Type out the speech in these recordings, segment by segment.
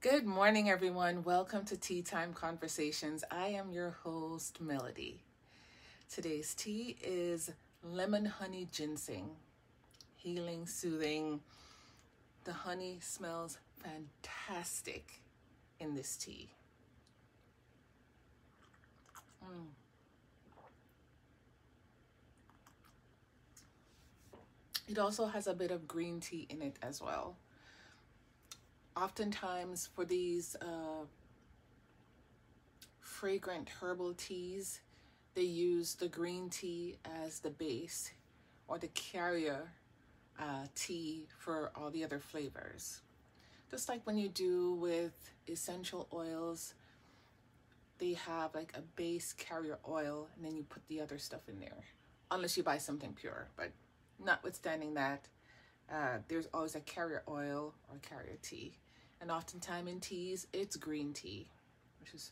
Good morning, everyone. Welcome to Tea Time Conversations. I am your host, Melody. Today's tea is lemon honey ginseng. Healing, soothing. The honey smells fantastic in this tea. It also has a bit of green tea in it as well. Oftentimes for these fragrant herbal teas, they use the green tea as the base or the carrier tea for all the other flavors. Just like when you do with essential oils, they have like a base carrier oil and then you put the other stuff in there. Unless you buy something pure, but notwithstanding that, there's always a carrier oil or carrier tea. And oftentimes in teas, it's green tea, which is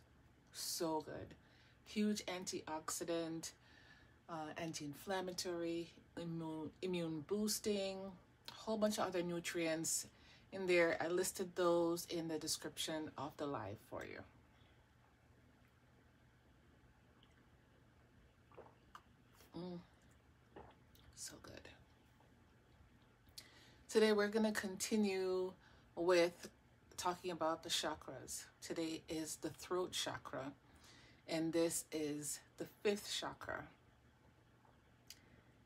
so good. Huge antioxidant, anti-inflammatory, immune boosting, a whole bunch of other nutrients in there. I listed those in the description of the live for you. So good. Today we're going to continue with talking about the chakras. Today is the throat chakra, and this is the fifth chakra.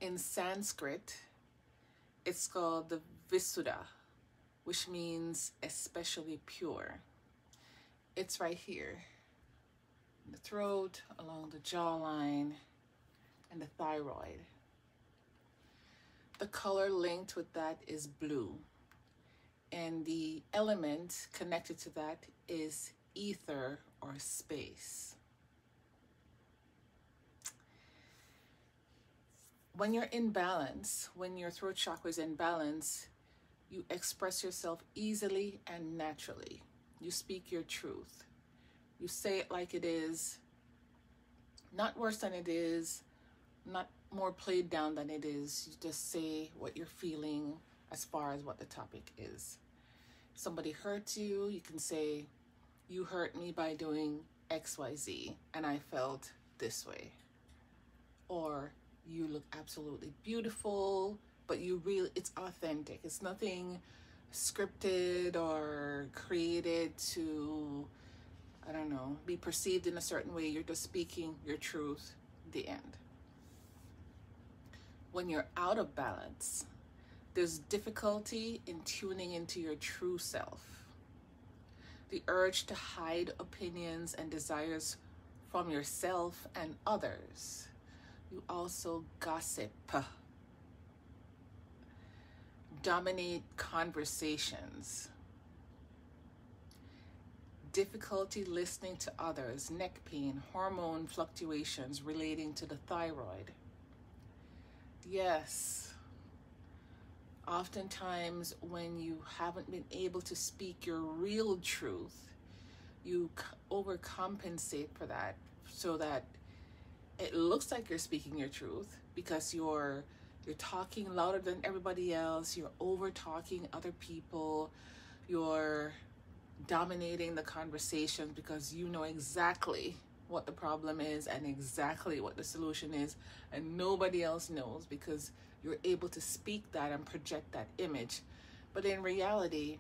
In Sanskrit, it's called the Vishuddha, which means especially pure. It's right here in the throat, along the jawline, and the thyroid. The color linked with that is blue. And the element connected to that is ether or space. When you're in balance, when your throat chakra is in balance, you express yourself easily and naturally. You speak your truth. You say it like it is, not worse than it is, not more played down than it is. You just say what you're feeling as far as what the topic is. Somebody hurts you, you can say, you hurt me by doing XYZ, and I felt this way. Or, you look absolutely beautiful, but it's authentic. It's nothing scripted or created to, be perceived in a certain way. You're just speaking your truth, the end. When you're out of balance, there's difficulty in tuning into your true self. The urge to hide opinions and desires from yourself and others. You also gossip, dominate conversations, difficulty listening to others, neck pain, hormone fluctuations relating to the thyroid. Yes. Oftentimes when you haven't been able to speak your real truth, you overcompensate for that so that it looks like you're speaking your truth because you're talking louder than everybody else, you're over talking other people, you're dominating the conversation because you know exactly what the problem is and exactly what the solution is, and nobody else knows because you're able to speak that and project that image. But in reality,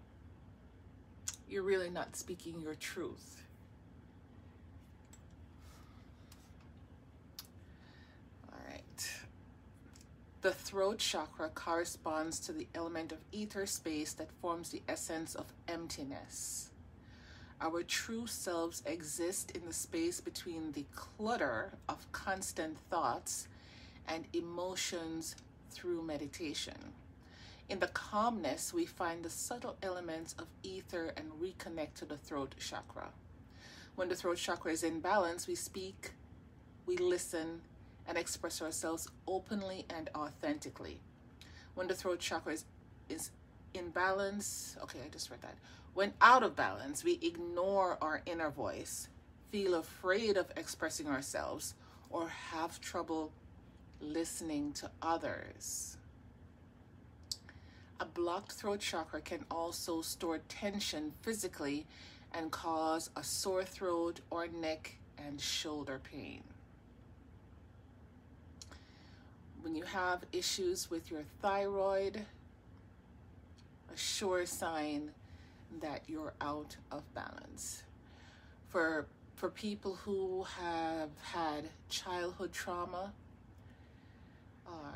you're really not speaking your truth. All right. The throat chakra corresponds to the element of ether space that forms the essence of emptiness. Our true selves exist in the space between the clutter of constant thoughts and emotions through meditation. In the calmness, we find the subtle elements of ether and reconnect to the throat chakra. When the throat chakra is in balance, we speak, we listen, and express ourselves openly and authentically. When the throat chakra is in balance, when out of balance, we ignore our inner voice, feel afraid of expressing ourselves, or have trouble listening to others. A blocked throat chakra can also store tension physically and cause a sore throat or neck and shoulder pain. When you have issues with your thyroid, a sure sign that you're out of balance. For people who have had childhood trauma,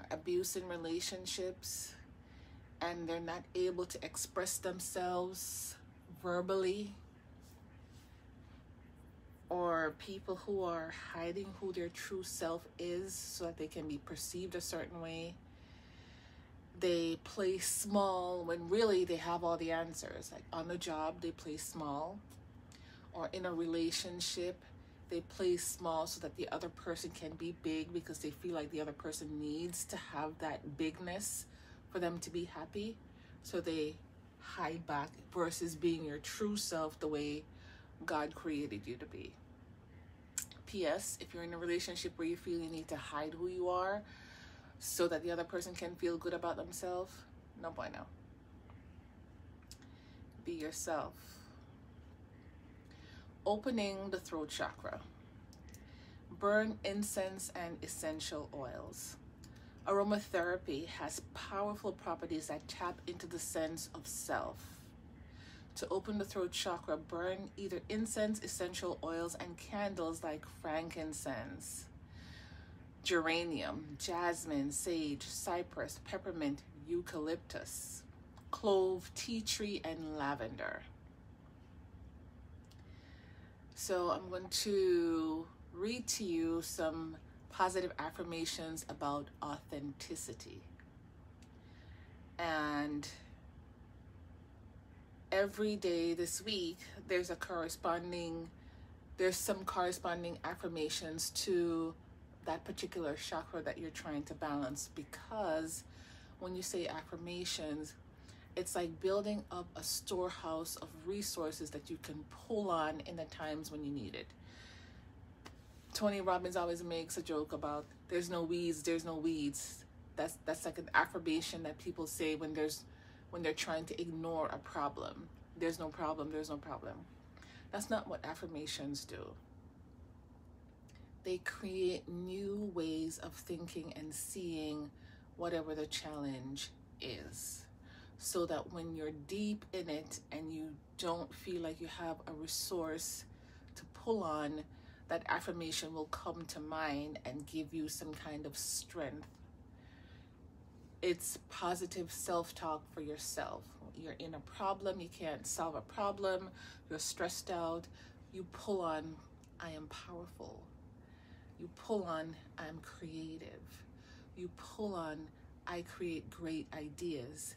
abuse in relationships, and they're not able to express themselves verbally, or people who are hiding who their true self is so that they can be perceived a certain way. They play small when really they have all the answers. Like on the job, they play small, or in a relationship, they play small so that the other person can be big because they feel like the other person needs to have that bigness for them to be happy. So they hide back versus being your true self the way God created you to be. P.S. If you're in a relationship where you feel you need to hide who you are so that the other person can feel good about themselves, no bueno. Be yourself. Opening the throat chakra. Burn incense and essential oils. Aromatherapy has powerful properties that tap into the sense of self. To open the throat chakra, burn either incense, essential oils, and candles like frankincense, geranium, jasmine, sage, cypress, peppermint, eucalyptus, clove, tea tree, and lavender. So I'm going to read to you some positive affirmations about authenticity. And every day this week, there's some corresponding affirmations to that particular chakra that you're trying to balance, because when you say affirmations, it's like building up a storehouse of resources that you can pull on in the times when you need it. Tony Robbins always makes a joke about there's no weeds. That's like an affirmation that people say when they're trying to ignore a problem. There's no problem. That's not what affirmations do. They create new ways of thinking and seeing whatever the challenge is, so that when you're deep in it and you don't feel like you have a resource to pull on, that affirmation will come to mind and give you some kind of strength. It's positive self-talk for yourself. You're in a problem, you can't solve a problem, you're stressed out, you pull on, I am powerful. You pull on, I'm creative. You pull on, I create great ideas.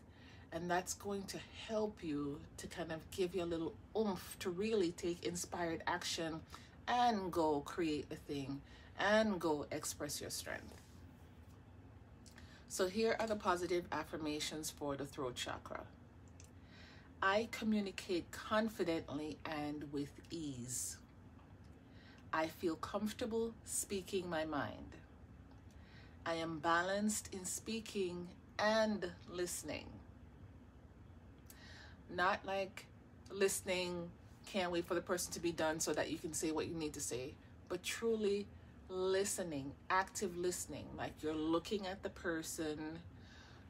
And that's going to help you to kind of give you a little oomph to really take inspired action and go create the thing and go express your strength. So here are the positive affirmations for the throat chakra. I communicate confidently and with ease. I feel comfortable speaking my mind. I am balanced in speaking and listening. Not like listening, can't wait for the person to be done so that you can say what you need to say, but truly listening, active listening, like you're looking at the person,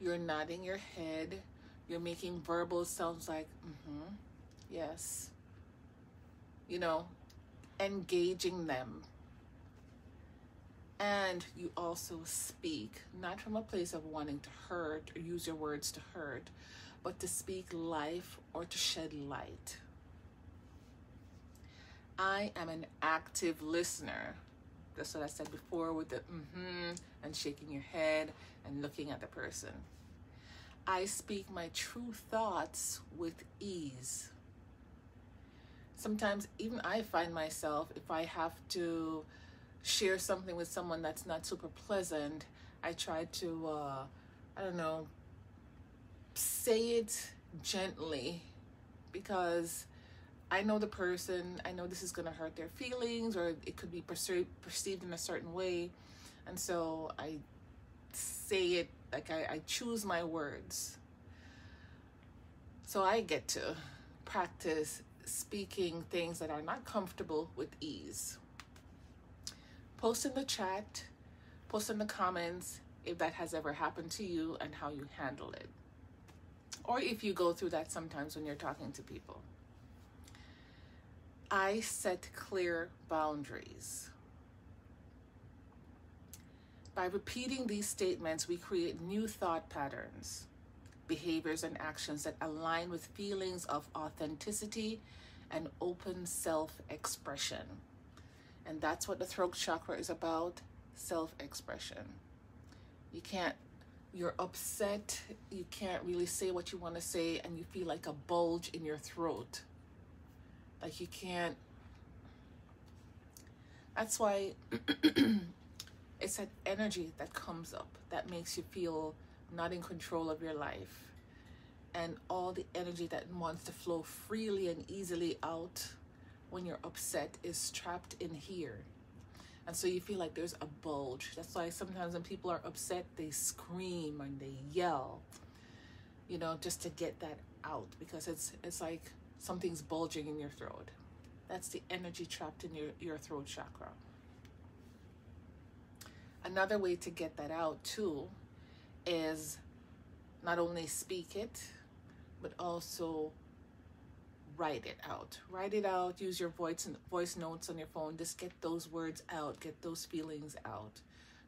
you're nodding your head, you're making verbal sounds like, yes, engaging them. And you also speak, not from a place of wanting to hurt or use your words to hurt, but to speak life or to shed light. I am an active listener. That's what I said before with the and shaking your head and looking at the person. I speak my true thoughts with ease. Sometimes even I find myself, if I have to share something with someone that's not super pleasant, I try to, say it gently, because I know the person, I know this is going to hurt their feelings, or it could be perceived in a certain way. And so I say it, like I choose my words. So I get to practice speaking things that are not comfortable with ease. Post in the chat, post in the comments if that has ever happened to you and how you handle it. Or if you go through that sometimes when you're talking to people. I set clear boundaries. By repeating these statements, we create new thought patterns, behaviors, and actions that align with feelings of authenticity and open self-expression. And that's what the throat chakra is about, self-expression. You're upset, you can't really say what you want to say, and you feel like a bulge in your throat. Like you can't. That's why it's that energy that comes up that makes you feel not in control of your life. And all the energy that wants to flow freely and easily out when you're upset is trapped in here. And so you feel like there's a bulge. That's why sometimes when people are upset, they scream and they yell, just to get that out, because it's like something's bulging in your throat. That's the energy trapped in your throat chakra. Another way to get that out too is not only speak it, but also write it out. Write it out, use your voice notes on your phone. Just get those words out, get those feelings out.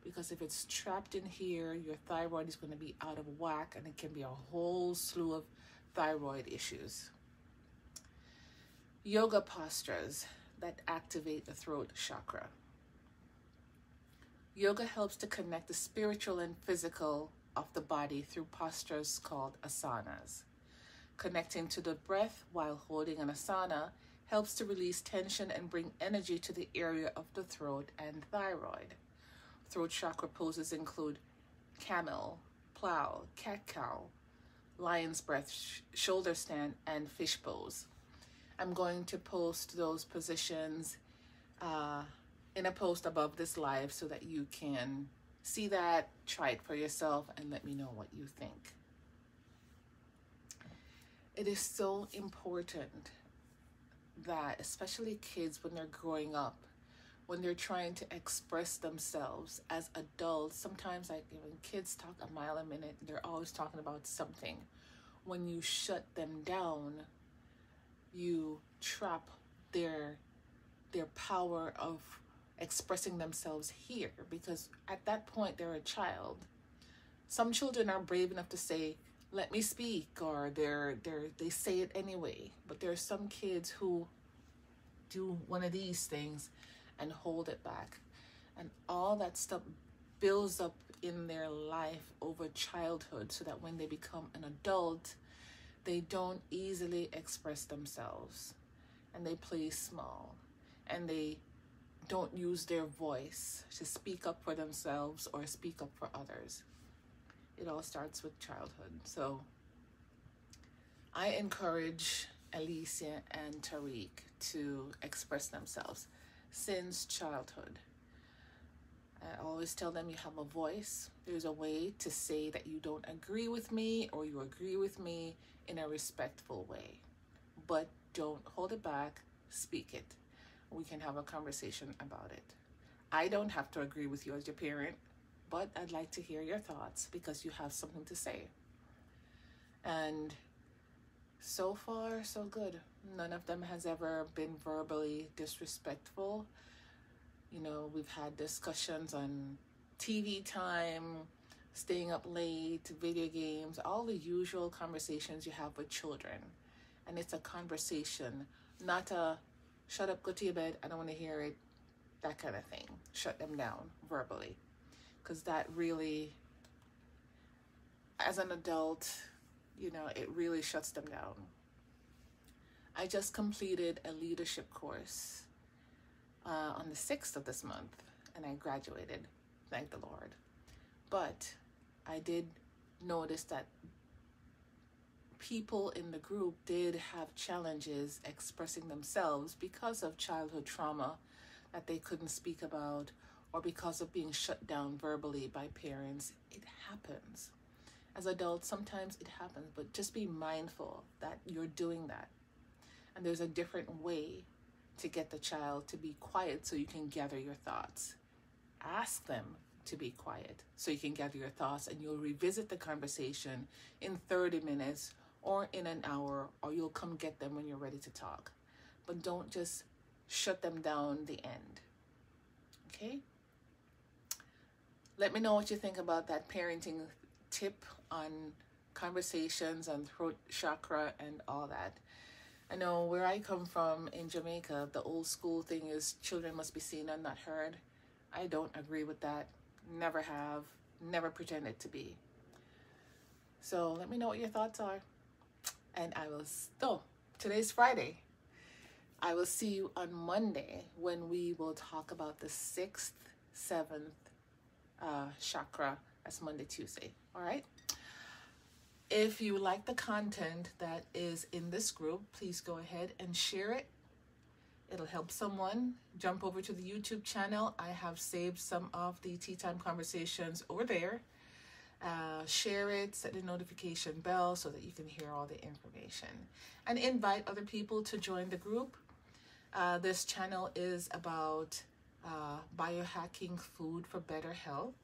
Because if it's trapped in here, your thyroid is going to be out of whack, and it can be a whole slew of thyroid issues. Yoga postures that activate the throat chakra. Yoga helps to connect the spiritual and physical of the body through postures called asanas. Connecting to the breath while holding an asana helps to release tension and bring energy to the area of the throat and thyroid. Throat chakra poses include camel, plow, cat-cow, lion's breath, shoulder stand, and fish pose. I'm going to post those positions in a post above this live so that you can see that, try it for yourself, and let me know what you think. It is so important that, especially kids when they're growing up, when they're trying to express themselves as adults, sometimes like when kids talk a mile a minute, they're always talking about something. When you shut them down, you trap their power of expressing themselves here, because at that point they're a child. Some children are brave enough to say, "Let me speak," or they say it anyway. But there are some kids who do one of these things and hold it back, and all that stuff builds up in their life over childhood, so that when they become an adult, they don't easily express themselves, and they play small, and they don't use their voice to speak up for themselves or speak up for others. It all starts with childhood. So I encourage Alicia and Tariq to express themselves since childhood. I always tell them, you have a voice. There's a way to say that you don't agree with me, or you agree with me in a respectful way. But don't hold it back. Speak it. We can have a conversation about it. I don't have to agree with you as your parent, but I'd like to hear your thoughts because you have something to say. And so far, so good. None of them has ever been verbally disrespectful. We've had discussions on TV time, staying up late, video games, all the usual conversations you have with children. And it's a conversation, not a shut up, go to your bed, I don't want to hear it, that kind of thing. Shut them down verbally. Because that really, as an adult, it really shuts them down. I just completed a leadership course on the 6th of this month, and I graduated, thank the Lord. But I did notice that people in the group did have challenges expressing themselves because of childhood trauma that they couldn't speak about, or because of being shut down verbally by parents. It happens. As adults, sometimes it happens, but just be mindful that you're doing that. And there's a different way to get the child to be quiet so you can gather your thoughts. Ask them to be quiet so you can gather your thoughts, and you'll revisit the conversation in 30 minutes or in an hour, or you'll come get them when you're ready to talk. But don't just shut them down the end. Okay? Let me know what you think about that parenting tip on conversations and throat chakra and all that. I know where I come from in Jamaica, the old school thing is children must be seen and not heard. I don't agree with that. Never have. Never pretended to be. So let me know what your thoughts are. And today's Friday. I will see you on Monday when we will talk about the 6th, 7th chakra. That's Monday, Tuesday. All right? If you like the content that is in this group, please go ahead and share it. It'll help someone. Jump over to the YouTube channel. I have saved some of the tea time conversations over there. Share it, set the notification bell so that you can hear all the information. And invite other people to join the group. This channel is about biohacking food for better health.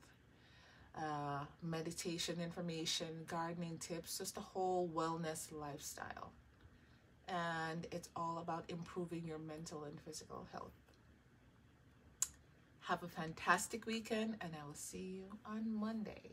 Meditation information, gardening tips, just a whole wellness lifestyle. And it's all about improving your mental and physical health. Have a fantastic weekend, and I will see you on Monday.